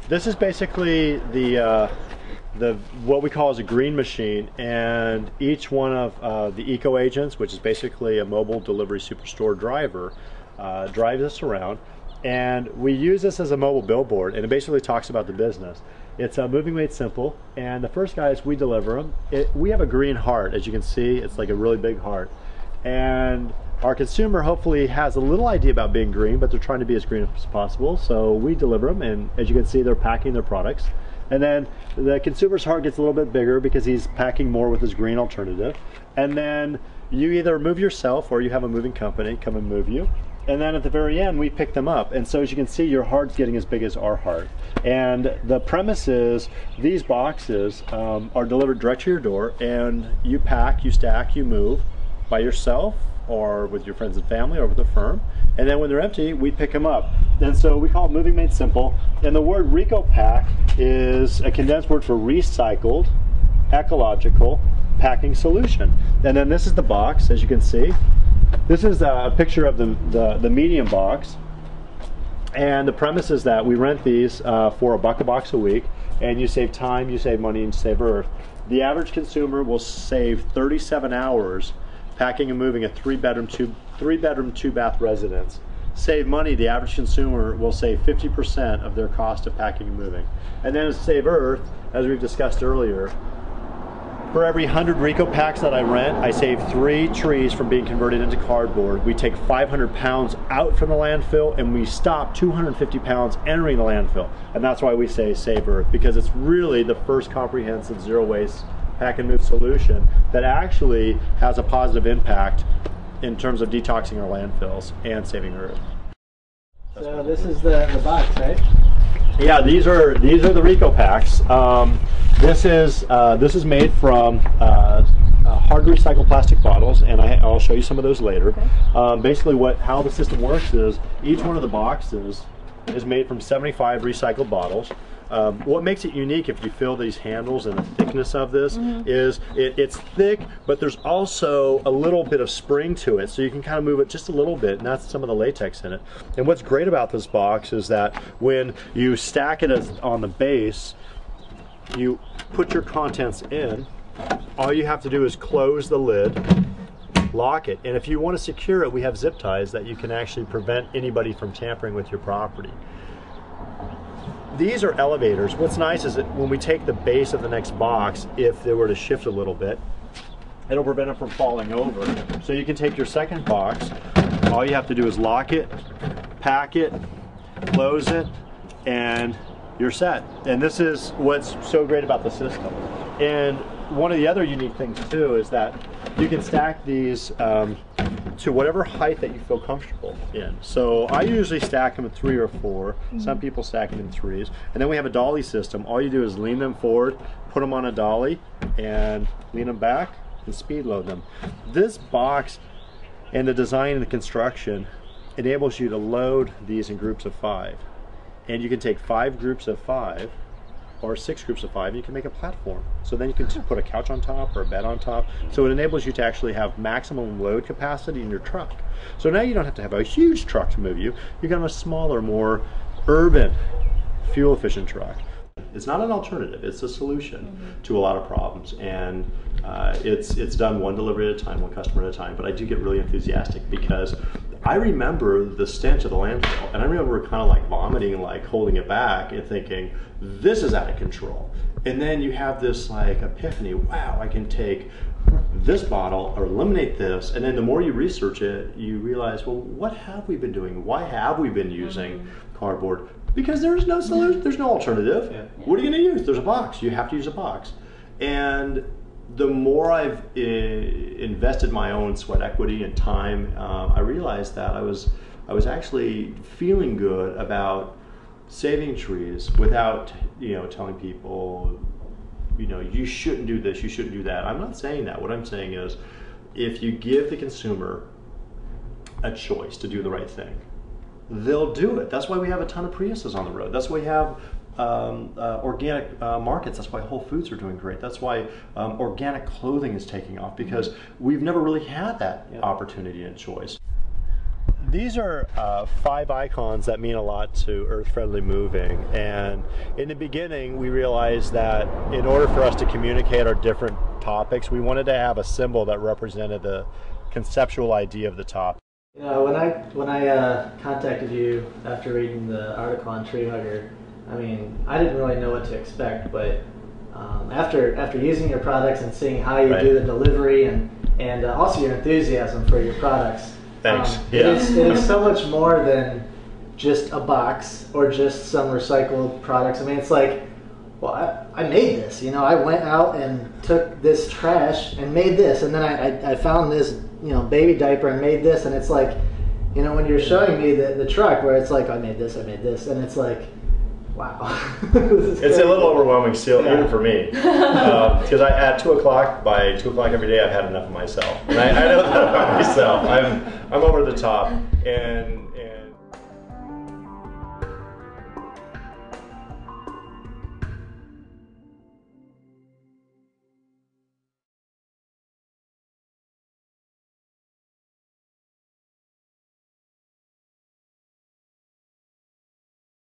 This is basically the what we call as a green machine, and each one of the eco agents, which is basically a mobile delivery superstore driver, drives us around, and we use this as a mobile billboard, and it basically talks about the business. It's moving made simple, and the first guys we deliver them, we have a green heart, as you can see. It's like a really big heart, and our consumer hopefully has a little idea about being green, but they're trying to be as green as possible, so we deliver them, and as you can see, they're packing their products. And then the consumer's heart gets a little bit bigger because he's packing more with his green alternative. And then you either move yourself or you have a moving company come and move you. And then at the very end, we pick them up. And so as you can see, your heart's getting as big as our heart. And the premise is these boxes are delivered direct to your door, and you pack, you stack, you move by yourself or with your friends and family or with a firm. And then when they're empty, we pick them up. And so we call it moving made simple. And the word RecoPack is a condensed word for recycled, ecological packing solution. And then this is the box, as you can see. This is a picture of the medium box. And the premise is that we rent these for $1 a box a week, and you save time, you save money, and you save earth. The average consumer will save 37 hours packing and moving a three-bedroom, two-bath residence. Save money, the average consumer will save 50% of their cost of packing and moving. And then to save earth, as we've discussed earlier, for every 100 RecoPacks that I rent, I save 3 trees from being converted into cardboard. We take 500 pounds out from the landfill, and we stop 250 pounds entering the landfill. And that's why we say save earth, because it's really the first comprehensive zero waste pack and move solution that actually has a positive impact in terms of detoxing our landfills and saving earth. So this is the box, right? Yeah, these are the RecoPacks. This is made from hard to recycle plastic bottles, and I'll show you some of those later. Okay. Basically, how the system works is each one of the boxes is made from 75 recycled bottles. What makes it unique, if you feel these handles and the thickness of this, is it's thick, but there's also a little bit of spring to it, so you can kind of move it just a little bit, and that's some of the latex in it. And what's great about this box is that when you stack it on the base, you put your contents in, all you have to do is close the lid, lock it, and if you want to secure it, we have zip ties that you can actually prevent anybody from tampering with your property. These are elevators. What's nice is that when we take the base of the next box, if they were to shift a little bit, it'll prevent it from falling over. So you can take your second box, all you have to do is lock it, pack it, close it, and you're set. And this is what's so great about the system. And one of the other unique things too is that you can stack these to whatever height that you feel comfortable in. So I usually stack them in 3 or 4. Some people stack them in 3s. And then we have a dolly system. All you do is lean them forward, put them on a dolly, and lean them back and speed load them. This box and the design and the construction enables you to load these in groups of 5. And you can take 5 groups of 5 or 6 groups of 5, and you can make a platform. So then you can put a couch on top or a bed on top. So it enables you to actually have maximum load capacity in your truck. So now you don't have to have a huge truck to move you. You can have a smaller, more urban, fuel efficient truck. It's not an alternative, it's a solution to a lot of problems. And it's done one delivery at a time, one customer at a time. But I do get really enthusiastic because I remember the stench of the landfill, and I remember kind of like vomiting, like holding it back and thinking, this is out of control. And then you have this like epiphany, wow, I can take this bottle or eliminate this, and then the more you research it, you realize, well, what have we been doing? Why have we been using cardboard? Because there's no solution, there's no alternative. Yeah. What are you gonna use? There's a box, you have to use a box. And the more I've invested my own sweat equity and time, I realized that I was actually feeling good about saving trees without, telling people, you shouldn't do this, you shouldn't do that. I'm not saying that. What I'm saying is, if you give the consumer a choice to do the right thing, they'll do it. That's why we have a ton of Priuses on the road. That's why we have organic markets. That's why Whole Foods are doing great. That's why organic clothing is taking off, because we've never really had that opportunity and choice. these are 5 icons that mean a lot to Earth-Friendly Moving, and in the beginning we realized that in order for us to communicate our different topics, we wanted to have a symbol that represented the conceptual idea of the topic. You know, when I contacted you after reading the article on Tree Hugger, I mean, I didn't really know what to expect, but after using your products and seeing how you do the delivery and also your enthusiasm for your products. Thanks. It is so much more than just a box or just some recycled products. I mean, it's like, well, I made this. You know, I went out and took this trash and made this, and then I found this, you know, baby diaper and made this, and it's like, you know, when you're showing me the truck where it's like, I made this, and it's like, wow. It's a little overwhelming still, even for me, because at 2 o'clock, by 2 o'clock every day, I've had enough of myself, and I know that about myself. I'm over the top, and